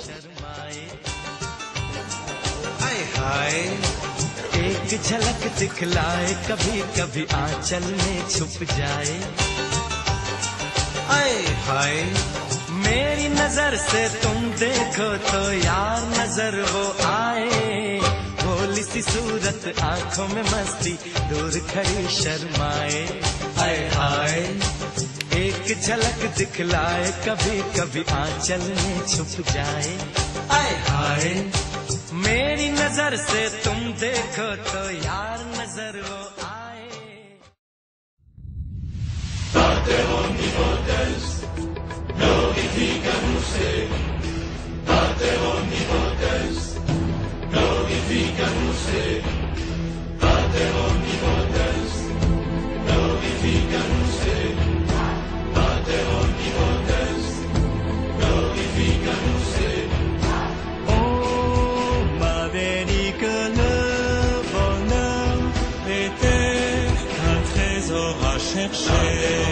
शर्माए। हाय हाय एक झलक दिखलाए, कभी कभी आंचल में छुप जाए। हाय हाय मेरी नजर से तुम देखो तो यार नजर वो आए। भोली सी सूरत आंखों में मस्ती, दूर खड़ी शर्माए। हाय हाय एक झलक दिखलाए, कभी कभी आंचल में छुप जाए। हाय हाय मेरी नजर से तुम देखो तो यार नजर वो आए। Date ogni voltes, no fican usted. Date ogni voltes, no fican usted. Date ogni voltes, no fican usted. Date ogni voltes, no fican usted. Oh, m'avait que le bonheur était un trésor à chercher.